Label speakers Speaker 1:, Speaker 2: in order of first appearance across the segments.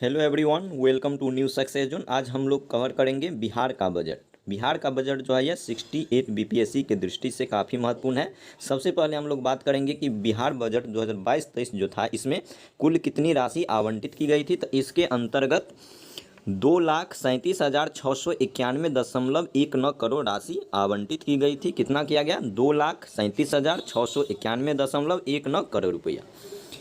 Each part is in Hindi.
Speaker 1: Hello everyone, welcome to New Success Zone. आज हम लोग कवर करेंगे बिहार का बजट। बिहार का बजट जो है यह 68 बीपीएससी की दृष्टि से काफ़ी महत्वपूर्ण है। सबसे पहले हम लोग बात करेंगे कि बिहार बजट 2022-23 जो था, इसमें कुल कितनी राशि आवंटित की गई थी। तो इसके अंतर्गत 2,37,691.19 करोड़ राशि आवंटित की गई थी। कितना किया गया? 2,37,691.19 करोड़ रुपया।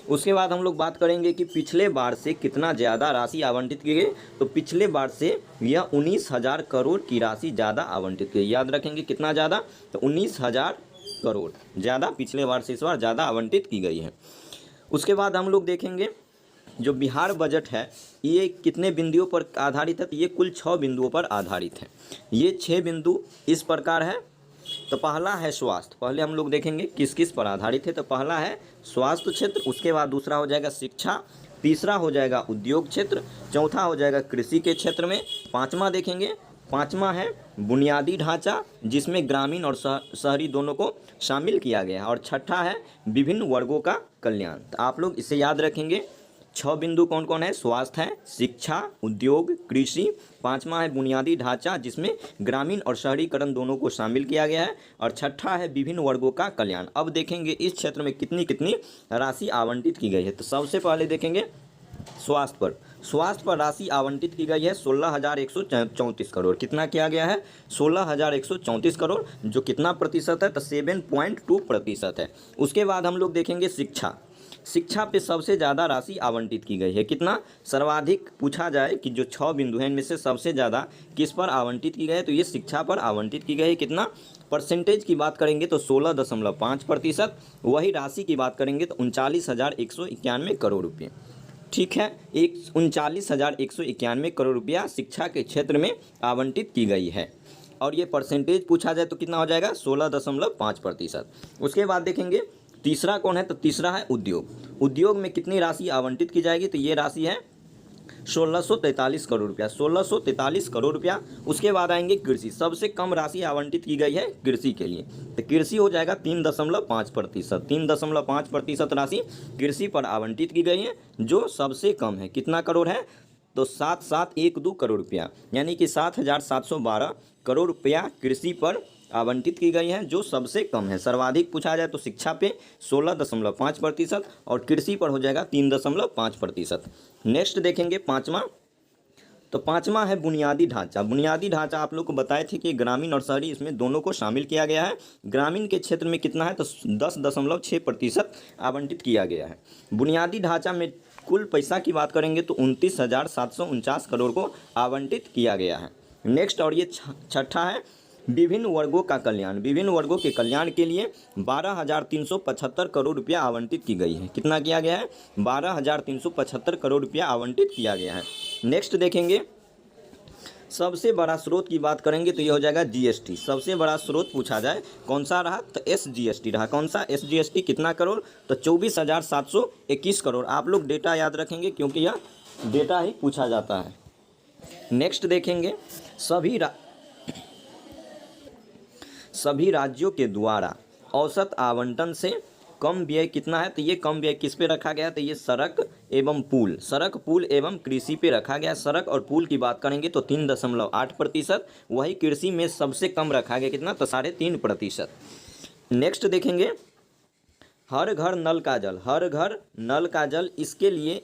Speaker 1: उसके बाद हम लोग बात करेंगे कि पिछले बार से कितना ज़्यादा राशि आवंटित की गई। तो पिछले बार से यह 19,000 करोड़ की राशि ज़्यादा आवंटित की गई। याद रखेंगे कितना ज़्यादा? तो 19,000 करोड़ ज़्यादा पिछले बार से इस बार ज़्यादा आवंटित की गई है। उसके बाद हम लोग देखेंगे जो बिहार बजट है ये कितने बिंदुओं पर आधारित है। तो ये कुल 6 बिंदुओं पर आधारित है। ये 6 बिंदु इस प्रकार है। तो पहला है स्वास्थ्य। पहले हम लोग देखेंगे किस किस पर आधारित है। तो पहला है स्वास्थ्य क्षेत्र, उसके बाद दूसरा हो जाएगा शिक्षा, तीसरा हो जाएगा उद्योग क्षेत्र, चौथा हो जाएगा कृषि के क्षेत्र में, पांचवा देखेंगे, पांचवा है बुनियादी ढांचा जिसमें ग्रामीण और शहरी दोनों को शामिल किया गया है, और छठा है विभिन्न वर्गों का कल्याण। तो आप लोग इसे याद रखेंगे। 6 बिंदु कौन कौन है? स्वास्थ्य है, शिक्षा, उद्योग, कृषि, पांचवा है बुनियादी ढांचा जिसमें ग्रामीण और शहरीकरण दोनों को शामिल किया गया है, और छठा है विभिन्न वर्गों का कल्याण। अब देखेंगे इस क्षेत्र में कितनी कितनी राशि आवंटित की गई है। तो सबसे पहले देखेंगे स्वास्थ्य पर। स्वास्थ्य पर राशि आवंटित की गई है 16,134 करोड़। कितना किया गया है? 16,134 करोड़, जो कितना प्रतिशत है? तो 7.2% है। उसके बाद हम लोग देखेंगे शिक्षा। शिक्षा पे सबसे ज़्यादा राशि आवंटित की गई है। कितना? सर्वाधिक पूछा जाए कि जो 6 बिंदु हैं इनमें से सबसे ज़्यादा किस पर आवंटित की गई है, तो ये शिक्षा पर आवंटित की गई है। कितना परसेंटेज की बात करेंगे तो 16.5%। वही राशि की बात करेंगे तो 39,191 करोड़ रुपये। ठीक है, 39,191 करोड़ रुपया शिक्षा के क्षेत्र में आवंटित की गई है, और ये परसेंटेज पूछा जाए तो कितना हो जाएगा? 16.5%। उसके बाद देखेंगे तीसरा कौन है? तो तीसरा है उद्योग। उद्योग में कितनी राशि आवंटित की जाएगी? तो ये राशि है 1643 करोड़ रुपया, 1643 करोड़ रुपया। उसके बाद आएंगे कृषि। सबसे कम राशि आवंटित की गई है कृषि के लिए। तो कृषि हो जाएगा 3.5%। 3.5% राशि कृषि पर आवंटित की गई है, जो सबसे कम है। कितना करोड़ है? तो 7,712 करोड़ रुपया, यानी कि 7,712 करोड़ रुपया कृषि पर आवंटित की गई है, जो सबसे कम है। सर्वाधिक पूछा जाए तो शिक्षा पे 16.5% और कृषि पर हो जाएगा 3.5%। नेक्स्ट देखेंगे पाँचवा। तो पाँचवा है बुनियादी ढांचा। बुनियादी ढांचा आप लोग को बताए थे कि ग्रामीण और शहरी इसमें दोनों को शामिल किया गया है। ग्रामीण के क्षेत्र में कितना है? तो 10.6% आवंटित किया गया है। बुनियादी ढांचा में कुल पैसा की बात करेंगे तो 29,749 करोड़ को आवंटित किया गया है। नेक्स्ट, और ये छठा है विभिन्न वर्गों का कल्याण। विभिन्न वर्गों के कल्याण के लिए 12,375 करोड़ रुपया आवंटित की गई है। कितना किया गया है? 12,375 करोड़ रुपया आवंटित किया गया है। नेक्स्ट देखेंगे सबसे बड़ा स्रोत की बात करेंगे तो ये हो जाएगा जीएसटी। सबसे बड़ा स्रोत पूछा जाए कौन सा रहा? तो एसजीएसटी रहा। कौन सा? एसजीएसटी। कितना करोड़? तो 24,721 करोड़। आप लोग डेटा याद रखेंगे क्योंकि यह डेटा ही पूछा जाता है। नेक्स्ट देखेंगे सभी राज्यों के द्वारा औसत आवंटन से कम व्यय कितना है? तो ये कम व्यय किस पे रखा गया है? तो ये सड़क पुल एवं कृषि पे रखा गया। सड़क और पुल की बात करेंगे तो 3.8%। वही कृषि में सबसे कम रखा गया। कितना? तो 3.5%। नेक्स्ट देखेंगे हर घर नल का जल। हर घर नल का जल, इसके लिए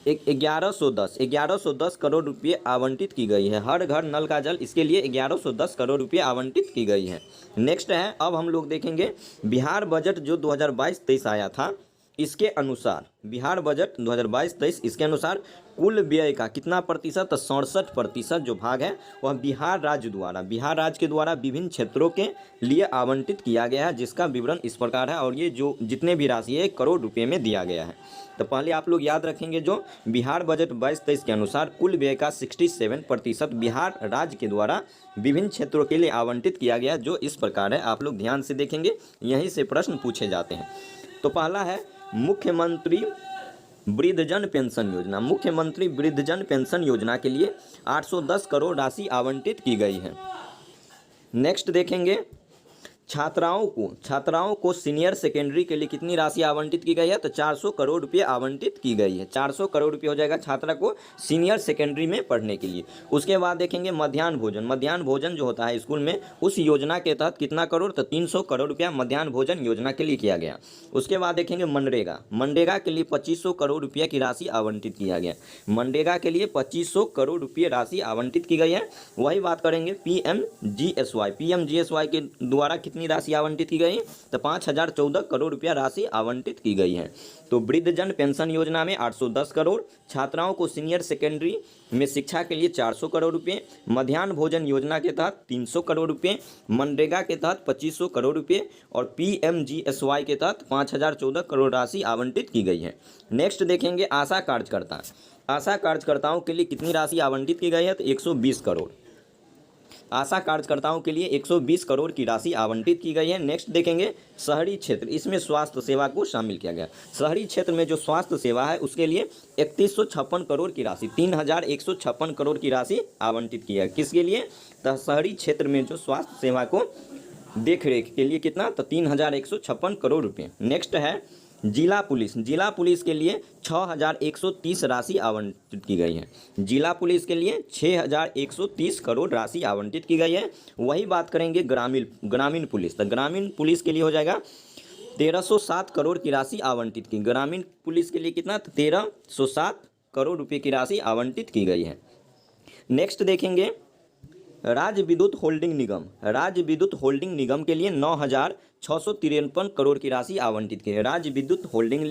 Speaker 1: 1110 करोड़ रुपये आवंटित की गई है। हर घर नल का जल, इसके लिए 1110 करोड़ रुपये आवंटित की गई है। नेक्स्ट है, अब हम लोग देखेंगे बिहार बजट जो 2022-23 आया था, इसके अनुसार बिहार बजट 2022-23 इसके अनुसार कुल व्यय का कितना प्रतिशत? 67% जो भाग है वह बिहार राज्य के द्वारा विभिन्न क्षेत्रों के लिए आवंटित किया गया है, जिसका विवरण इस प्रकार है। और ये जो जितने भी राशि है करोड़ रुपये में दिया गया है। तो पहले आप लोग याद रखेंगे जो बिहार बजट 22-23 के अनुसार कुल व्यय का 67% बिहार राज्य के द्वारा विभिन्न क्षेत्रों के लिए आवंटित किया गया, जो इस प्रकार है। आप लोग ध्यान से देखेंगे, यहीं से प्रश्न पूछे जाते हैं। तो पहला है मुख्यमंत्री वृद्धजन पेंशन योजना। मुख्यमंत्री वृद्धजन पेंशन योजना के लिए 810 करोड़ राशि आवंटित की गई है। नेक्स्ट देखेंगे छात्राओं को सीनियर सेकेंडरी के लिए कितनी राशि आवंटित की गई है? तो 400 करोड़ रुपये आवंटित की गई है। 400 करोड़ रुपये हो जाएगा छात्रा को सीनियर सेकेंडरी में पढ़ने के लिए। उसके बाद देखेंगे मध्याह्न भोजन जो होता है स्कूल में, उस योजना के तहत कितना करोड़? तो 300 करोड़ रुपया मध्याह्न भोजन योजना के लिए किया गया। उसके बाद देखेंगे मनरेगा के लिए 2500 करोड़ रुपये की राशि आवंटित किया गया। मनरेगा के लिए 2500 करोड़ रुपये राशि आवंटित की गई है। वही बात करेंगे पीएमजीएसवाई के द्वारा कितनी राशि आवंटित की गई? तो 5014 करोड़ रुपया राशि आवंटित की गई है। तो वृद्धजन पेंशन योजना में 810 करोड़, छात्राओं को सीनियर सेकेंडरी में शिक्षा के लिए 400 करोड़ रुपये, मध्याह्न भोजन योजना के तहत 300 करोड़ रुपये, मनरेगा के तहत 2500 करोड़ रुपये और पीएमजीएसवाई के तहत 5014 करोड़ राशि आवंटित की गई है। नेक्स्ट देखेंगे आशा कार्यकर्ताओं के लिए कितनी राशि आवंटित की गई है? तो 120 करोड़। आशा कार्यकर्ताओं के लिए 120 करोड़ की राशि आवंटित की गई है। नेक्स्ट देखेंगे शहरी क्षेत्र, इसमें स्वास्थ्य सेवा को शामिल किया गया। शहरी क्षेत्र में जो स्वास्थ्य सेवा है उसके लिए 3156 करोड़ की राशि 3156 करोड़ की राशि आवंटित की है। किसके लिए? तो शहरी क्षेत्र में जो स्वास्थ्य सेवा को देख रेख के लिए कितना? तो 3156 करोड़ रुपये। नेक्स्ट है जिला पुलिस के लिए 6130 राशि आवंटित की गई है। जिला पुलिस के लिए 6130 करोड़ राशि आवंटित की गई है। वही बात करेंगे ग्रामीण पुलिस, तो ग्रामीण पुलिस के लिए हो जाएगा 1307 करोड़ की राशि आवंटित की। ग्रामीण पुलिस के लिए कितना? 1307 करोड़ रुपये की राशि आवंटित की गई है। नेक्स्ट देखेंगे राज्य विद्युत होल्डिंग निगम के लिए 9653 करोड़ की राशि आवंटित की है। राज्य विद्युत होल्डिंग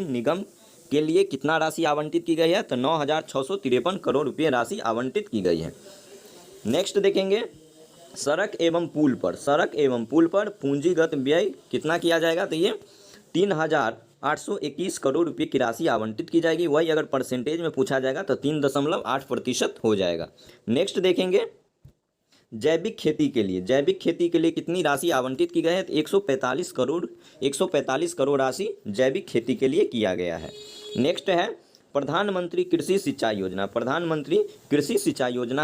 Speaker 1: निगम के लिए कितना राशि आवंटित की गई है? तो 9653 करोड़ रुपये राशि आवंटित की गई है। नेक्स्ट देखेंगे सड़क एवं पुल पर पूंजीगत व्यय कितना किया जाएगा? तो ये 3821 करोड़ रुपये की राशि आवंटित की जाएगी। वही अगर परसेंटेज में पूछा जाएगा तो 3.8% हो जाएगा। नेक्स्ट देखेंगे जैविक खेती के लिए कितनी राशि आवंटित की गई है? तो 145 करोड़ राशि जैविक खेती के लिए किया गया है। नेक्स्ट है प्रधानमंत्री कृषि सिंचाई योजना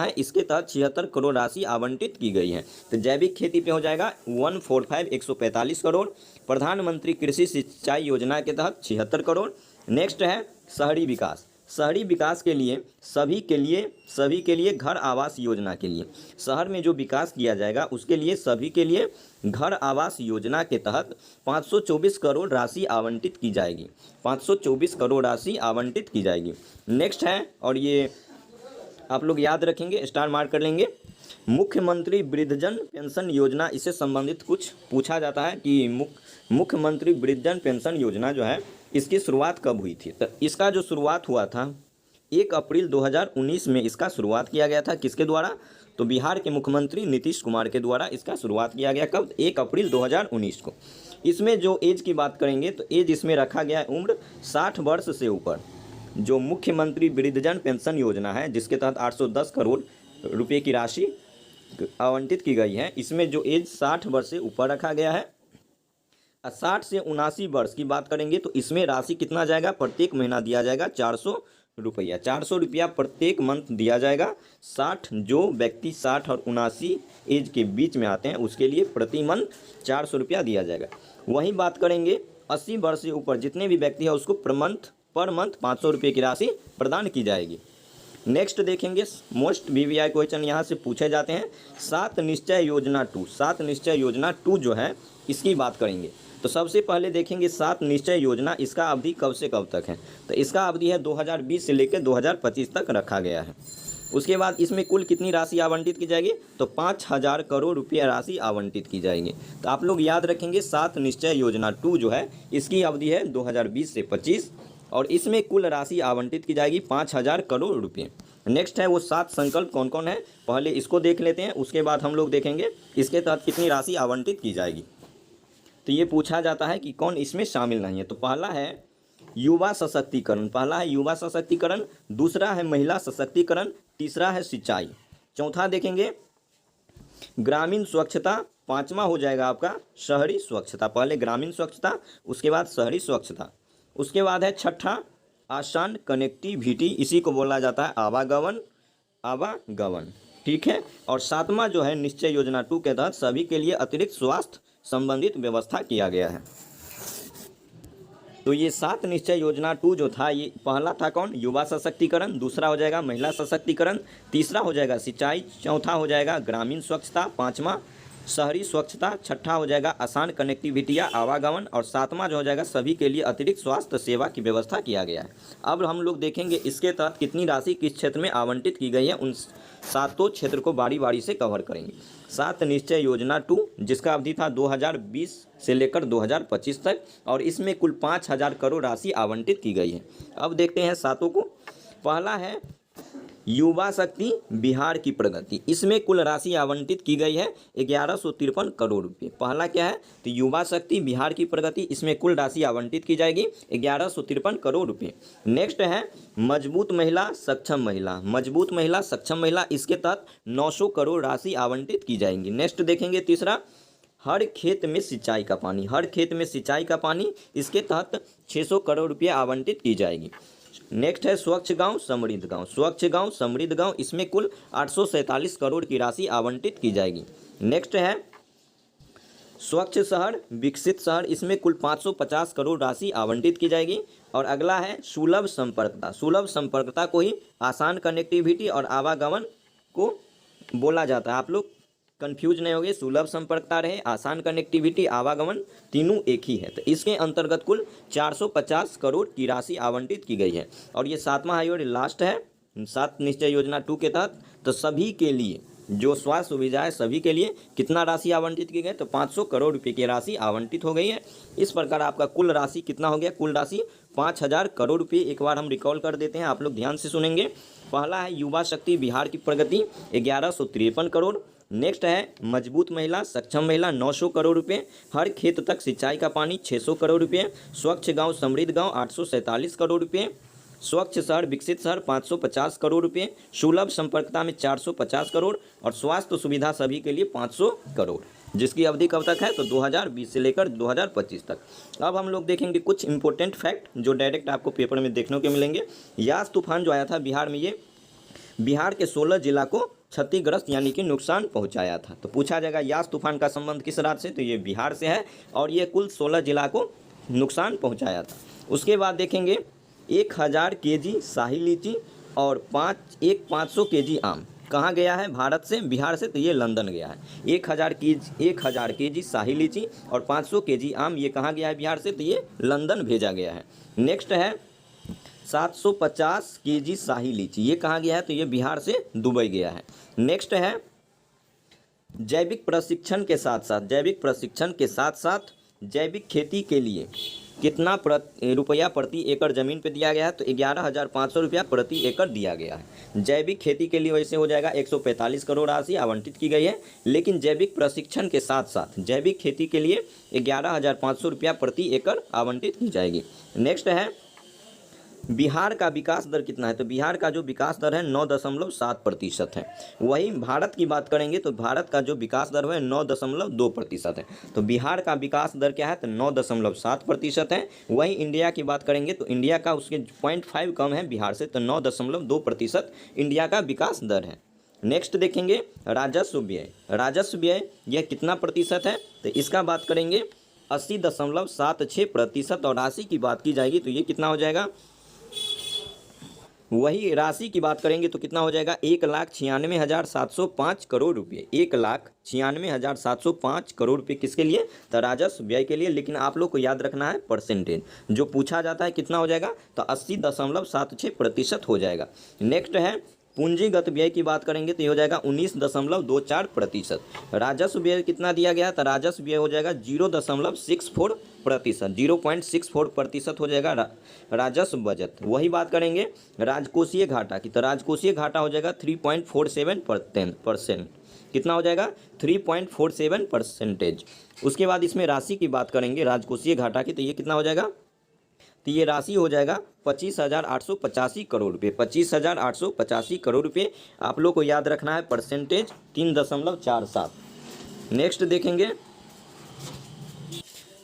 Speaker 1: है, इसके तहत 76 करोड़ राशि आवंटित की गई है। तो जैविक खेती पे हो जाएगा 145 करोड़, प्रधानमंत्री कृषि सिंचाई योजना के तहत 76 करोड़। नेक्स्ट है शहरी विकास के लिए सभी के लिए घर आवास योजना के लिए, शहर में जो विकास किया जाएगा उसके लिए सभी के लिए घर आवास योजना के तहत 524 करोड़ राशि आवंटित की जाएगी। 524 करोड़ राशि आवंटित की जाएगी। नेक्स्ट है, और ये आप लोग याद रखेंगे, स्टार मार्क कर लेंगे, मुख्यमंत्री वृद्धजन पेंशन योजना। इससे संबंधित कुछ पूछा जाता है कि मुख्यमंत्री वृद्धजन पेंशन योजना जो है इसकी शुरुआत कब हुई थी? तो इसका जो शुरुआत हुआ था 1 अप्रैल 2019 में इसका शुरुआत किया गया था। किसके द्वारा? तो बिहार के मुख्यमंत्री नीतीश कुमार के द्वारा इसका शुरुआत किया गया। कब? 1 अप्रैल 2019 को। इसमें जो एज की बात करेंगे तो एज इसमें रखा गया है उम्र 60 वर्ष से ऊपर। जो मुख्यमंत्री वृद्धजन पेंशन योजना है जिसके तहत 810 करोड़ रुपये की राशि आवंटित की गई है, इसमें जो एज 60 वर्ष से ऊपर रखा गया है। 60 से 79 वर्ष की बात करेंगे तो इसमें राशि कितना जाएगा? प्रत्येक महीना दिया जाएगा 400 रुपया। 400 रुपया प्रत्येक मंथ दिया जाएगा। 60 जो व्यक्ति 60 और 79 एज के बीच में आते हैं उसके लिए प्रति मंथ 400 रुपया दिया जाएगा। वहीं बात करेंगे 80 वर्ष से ऊपर जितने भी व्यक्ति हैं उसको पर मंथ 500 रुपये की राशि प्रदान की जाएगी। नेक्स्ट देखेंगे मोस्ट वीवीआई क्वेश्चन यहाँ से पूछे जाते हैं। 7 निश्चय योजना 2 जो है इसकी बात करेंगे। तो सबसे पहले देखेंगे 7 निश्चय योजना, इसका अवधि कब से कब तक है? तो इसका अवधि है 2020 से लेकर 2025 तक रखा गया है। उसके बाद इसमें कुल कितनी राशि आवंटित की जाएगी? तो 5000 करोड़ रुपये राशि आवंटित की जाएगी। तो आप लोग याद रखेंगे 7 निश्चय योजना 2 जो है इसकी अवधि है 2020 से 25 और इसमें कुल राशि आवंटित की जाएगी 5000 करोड़ रुपये। नेक्स्ट है वो 7 संकल्प कौन कौन है, पहले इसको देख लेते हैं, उसके बाद हम लोग देखेंगे इसके तहत कितनी राशि आवंटित की जाएगी। तो ये पूछा जाता है कि कौन इसमें शामिल नहीं है। तो पहला है युवा सशक्तिकरण, दूसरा है महिला सशक्तिकरण, तीसरा है सिंचाई, चौथा देखेंगे ग्रामीण स्वच्छता, पांचवा हो जाएगा आपका शहरी स्वच्छता। पहले ग्रामीण स्वच्छता, उसके बाद शहरी स्वच्छता, उसके बाद है छठा आसान कनेक्टिविटी, इसी को बोला जाता है आवागमन। ठीक है। और सातवां जो है निश्चय योजना 2 के तहत सभी के लिए अतिरिक्त स्वास्थ्य संबंधित व्यवस्था किया गया है। तो ये 7 निश्चय योजना 2 जो था, ये पहला था कौन, युवा सशक्तिकरण, दूसरा हो जाएगा महिला सशक्तिकरण, तीसरा हो जाएगा सिंचाई, चौथा हो जाएगा ग्रामीण स्वच्छता, पाँचवा शहरी स्वच्छता, छठा हो जाएगा आसान कनेक्टिविटी या आवागमन, और सातवां जो हो जाएगा सभी के लिए अतिरिक्त स्वास्थ्य सेवा की व्यवस्था किया गया है। अब हम लोग देखेंगे इसके तहत कितनी राशि किस क्षेत्र में आवंटित की गई है, उन सातों क्षेत्र को बारी बारी से कवर करेंगे। 7 निश्चय योजना 2 जिसका अवधि था 2020 से लेकर 2025 तक, और इसमें कुल 5000 करोड़ राशि आवंटित की गई है। अब देखते हैं सातों को। पहला है युवा शक्ति बिहार की प्रगति, इसमें कुल राशि आवंटित की गई है 1153 करोड़ रुपये। पहला क्या है, तो युवा शक्ति बिहार की प्रगति, इसमें कुल राशि आवंटित की जाएगी 1153 करोड़ रुपये। नेक्स्ट है मजबूत महिला सक्षम महिला, मजबूत महिला सक्षम महिला, इसके तहत 900 करोड़ राशि आवंटित की जाएंगी। नेक्स्ट देखेंगे तीसरा, हर खेत में सिंचाई का पानी, हर खेत में सिंचाई का पानी, इसके तहत 600 करोड़ रुपये आवंटित की जाएगी। नेक्स्ट है स्वच्छ गांव समृद्ध गांव, स्वच्छ गांव समृद्ध गांव, इसमें कुल 847 करोड़ की राशि आवंटित की जाएगी। नेक्स्ट है स्वच्छ शहर विकसित शहर, इसमें कुल 550 करोड़ राशि आवंटित की जाएगी। और अगला है सुलभ संपर्कता, सुलभ संपर्कता को ही आसान कनेक्टिविटी और आवागमन को बोला जाता है। आप लोग कंफ्यूज नहीं होंगे, सुलभ संपर्कता रहे, आसान कनेक्टिविटी, आवागमन, तीनों एक ही है। तो इसके अंतर्गत कुल 450 करोड़ की राशि आवंटित की गई है। और ये सातवां है और लास्ट है 7 निश्चय योजना 2 के तहत, तो सभी के लिए जो स्वास्थ्य सुविधा है सभी के लिए कितना राशि आवंटित की गई, तो 500 करोड़ रुपये की राशि आवंटित हो गई है। इस प्रकार आपका कुल राशि कितना हो गया, कुल राशि 5000 करोड़ रुपये। एक बार हम रिकॉल कर देते हैं, आप लोग ध्यान से सुनेंगे। पहला है युवा शक्ति बिहार की प्रगति 1153 करोड़। नेक्स्ट है मजबूत महिला सक्षम महिला 900 करोड़ रुपये, हर खेत तक सिंचाई का पानी 600 करोड़ रुपये, स्वच्छ गांव समृद्ध गांव 847 करोड़ रुपये, स्वच्छ शहर विकसित शहर 550 करोड़ रुपये, सुलभ संपर्कता में 450 करोड़, और स्वास्थ्य सुविधा सभी के लिए 500 करोड़, जिसकी अवधि कब तक है, तो 2020 से लेकर 2025 तक। अब हम लोग देखेंगे कुछ इंपॉर्टेंट फैक्ट जो डायरेक्ट आपको पेपर में देखने को मिलेंगे। यास तूफान जो आया था बिहार में, ये बिहार के 16 जिला को क्षतिग्रस्त यानी कि नुकसान पहुंचाया था। तो पूछा जाएगा यास तूफान का संबंध किस राज्य से, तो ये बिहार से है, और ये कुल 16 जिला को नुकसान पहुंचाया था। उसके बाद देखेंगे 1000 केजी शाही लीची और 500 केजी आम कहाँ गया है, भारत से बिहार से, तो ये लंदन गया है। 1000 केजी शाही लीची और 500 केजी आम ये कहाँ गया है, बिहार से, तो ये लंदन भेजा गया है। नेक्स्ट है 750 केजी शाही लीची, ये कहाँ गया है, तो ये बिहार से दुबई गया है। नेक्स्ट है जैविक प्रशिक्षण के साथ साथ, जैविक प्रशिक्षण के साथ साथ जैविक खेती के लिए कितना रुपया प्रति एकड़ ज़मीन पे दिया गया है, तो 11,500 रुपया प्रति एकड़ दिया गया है। जैविक खेती के लिए वैसे हो जाएगा 145 करोड़ राशि आवंटित की गई है, लेकिन जैविक प्रशिक्षण के साथ साथ जैविक खेती के लिए 11,500 रुपया प्रति एकड़ आवंटित की जाएगी। नेक्स्ट है बिहार का विकास दर कितना है, तो बिहार का जो विकास दर है 9.7% है। वहीं भारत की बात करेंगे तो भारत का जो विकास दर है 9.2% है। तो बिहार का विकास दर क्या है, तो 9.7% है। वहीं इंडिया की बात करेंगे तो इंडिया का उसके 0.5 कम है बिहार से, तो 9.2% इंडिया का विकास दर है। नेक्स्ट देखेंगे राजस्व व्यय, राजस्व व्यय यह कितना प्रतिशत है, तो इसका बात करेंगे 80.76%, और राशि की बात की जाएगी तो ये कितना हो जाएगा, वही राशि की बात करेंगे तो कितना हो जाएगा 1,96,705 करोड़ रुपये, 1,96,705 करोड़ रुपये किसके लिए, तो राजस्व व्यय के लिए। लेकिन आप लोग को याद रखना है परसेंटेज जो पूछा जाता है कितना हो जाएगा, तो 80.76% हो जाएगा। नेक्स्ट है पूंजीगत व्यय की बात करेंगे तो ये हो जाएगा 19.24%। राजस्व व्यय कितना दिया गया, तो राजस्व व्यय हो जाएगा 0.64%, 0.64% हो जाएगा राजस्व बजट। वही बात करेंगे राजकोषीय घाटा की, तो राजकोषीय घाटा हो जाएगा 3.47%, कितना हो जाएगा 3.47%। उसके बाद इसमें राशि की बात करेंगे राजकोषीय घाटा की, तो ये कितना हो जाएगा, तो ये राशि हो जाएगा 25,885 करोड़ रुपये, 25,885 करोड़ रुपये। आप लोग को याद रखना है परसेंटेज 3.47। नेक्स्ट देखेंगे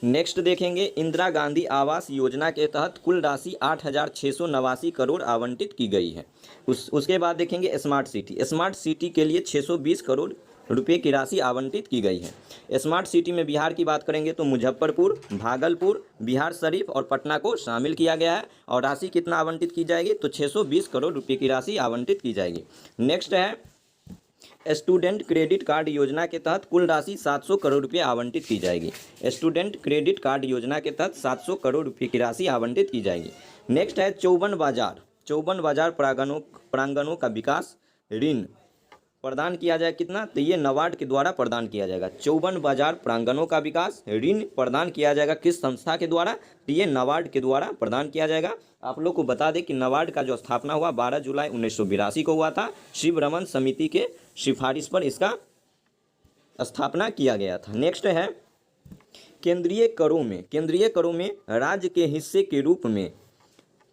Speaker 1: नेक्स्ट देखेंगे, इंदिरा गांधी आवास योजना के तहत कुल राशि 8,689 करोड़ आवंटित की गई है। उसके बाद देखेंगे स्मार्ट सिटी। स्मार्ट सिटी के लिए 620 करोड़ रुपए की राशि आवंटित की गई है। स्मार्ट सिटी में बिहार की बात करेंगे तो मुजफ्फरपुर, भागलपुर, बिहार शरीफ और पटना को शामिल किया गया है। और राशि कितना आवंटित की जाएगी तो 620 करोड़ रुपये की राशि आवंटित की जाएगी। नेक्स्ट है, स्टूडेंट क्रेडिट कार्ड योजना के तहत कुल राशि 700 करोड़ रुपये आवंटित की जाएगी। स्टूडेंट क्रेडिट कार्ड योजना के तहत 700 करोड़ रुपये की राशि आवंटित की जाएगी। नेक्स्ट है, चौवन बाजार प्रांगणों का विकास ऋण प्रदान किया जाए कितना, तो ये नाबार्ड के द्वारा प्रदान किया जाएगा। 54 बाजार प्रांगणों का विकास ऋण प्रदान किया जाएगा किस संस्था के द्वारा, तो ये नाबार्ड के द्वारा प्रदान किया जाएगा। आप लोग को बता दें कि नाबार्ड का जो स्थापना हुआ 12 जुलाई 1982 को हुआ था। शिवरमन समिति के सिफारिश पर इसका स्थापना किया गया था। नेक्स्ट है, केंद्रीय करों में राज्य के हिस्से के रूप में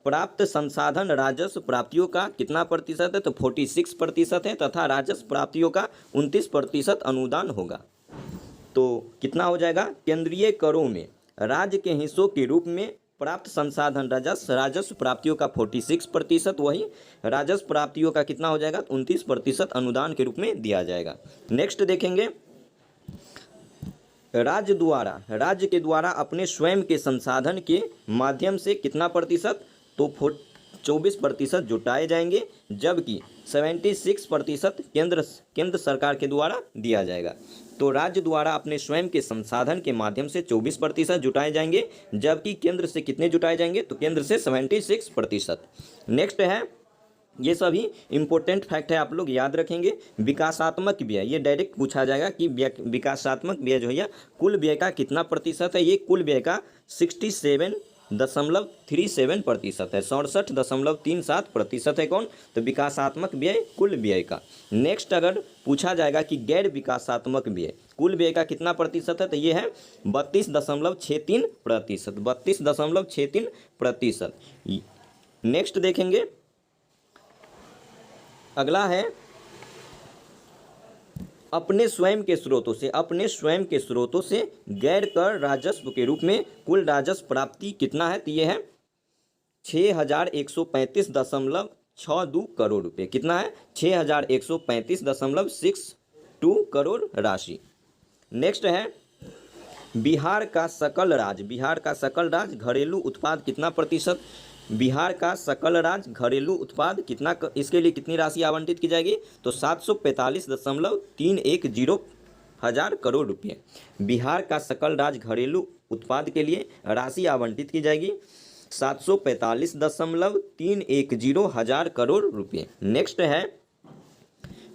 Speaker 1: प्राप्त संसाधन राजस्व प्राप्तियों का कितना प्रतिशत है, तो 46% है, तथा राजस्व प्राप्तियों का 29% अनुदान होगा। तो कितना हो जाएगा, केंद्रीय करों में राज्य के हिस्सों के रूप में प्राप्त संसाधन राजस्व प्राप्तियों का 46%, वही राजस्व प्राप्तियों का कितना हो जाएगा, 29% अनुदान के रूप में दिया जाएगा। नेक्स्ट देखेंगे, राज्य के द्वारा अपने स्वयं के संसाधन के माध्यम से कितना प्रतिशत, तो 24% जुटाए जाएंगे, जबकि 76% केंद्र सरकार के द्वारा दिया जाएगा। तो राज्य द्वारा अपने स्वयं के संसाधन के माध्यम से 24% जुटाए जाएंगे, जबकि केंद्र से कितने जुटाए जाएंगे, तो केंद्र से 76%। नेक्स्ट है, ये सभी इंपॉर्टेंट फैक्ट है, आप लोग याद रखेंगे। विकासात्मक व्यय, ये डायरेक्ट पूछा जाएगा कि विकासात्मक व्यय जो है कुल व्यय का कितना प्रतिशत है। ये कुल व्यय का 67.37% है, 67.37% है कौन, तो विकासात्मक व्यय कुल व्यय का। नेक्स्ट अगर पूछा जाएगा कि गैर विकासात्मक व्यय कुल व्यय का कितना प्रतिशत है, तो ये है 32.63%, 32.63%। नेक्स्ट देखेंगे, अगला है, अपने स्वयं के स्रोतों से गैर कर राजस्व के रूप में कुल राजस्व प्राप्ति कितना है, तो ये है 6135.62 करोड़ रुपए। कितना है, 6135.62 करोड़ राशि। नेक्स्ट है, बिहार का सकल राज घरेलू उत्पाद कितना प्रतिशत, बिहार का सकल राज घरेलू उत्पाद कितना, इसके लिए कितनी राशि आवंटित की जाएगी, तो 745.310 हजार करोड़ रुपये। बिहार का सकल राज घरेलू उत्पाद के लिए राशि आवंटित की जाएगी 745.310 हजार करोड़ रुपये। नेक्स्ट है,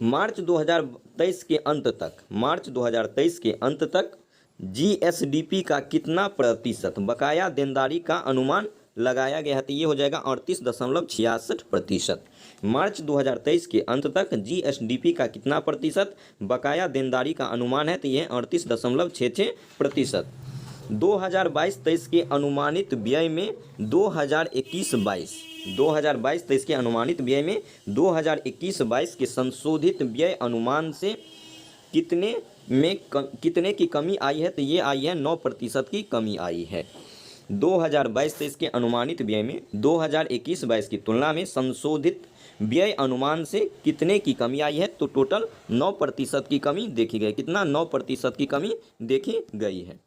Speaker 1: मार्च 2023 के अंत तक जीएसडीपी का कितना प्रतिशत बकाया देनदारी का अनुमान लगाया गया है, तो ये हो जाएगा 38.66%। मार्च 2023 के अंत तक जीएसडीपी का कितना प्रतिशत बकाया देनदारी का अनुमान है, तो ये 38.66%। 2022-23 के अनुमानित व्यय में 2021-22 के अनुमानित व्यय में 2021-22 के संशोधित व्यय अनुमान से कितने की कमी आई है, तो ये आई है 9% की कमी आई है। 2022-23 के अनुमानित व्यय में 2021-22 की तुलना में संशोधित व्यय अनुमान से कितने की कमी आई है, तो टोटल 9% की कमी देखी गई। कितना, 9% की कमी देखी गई है।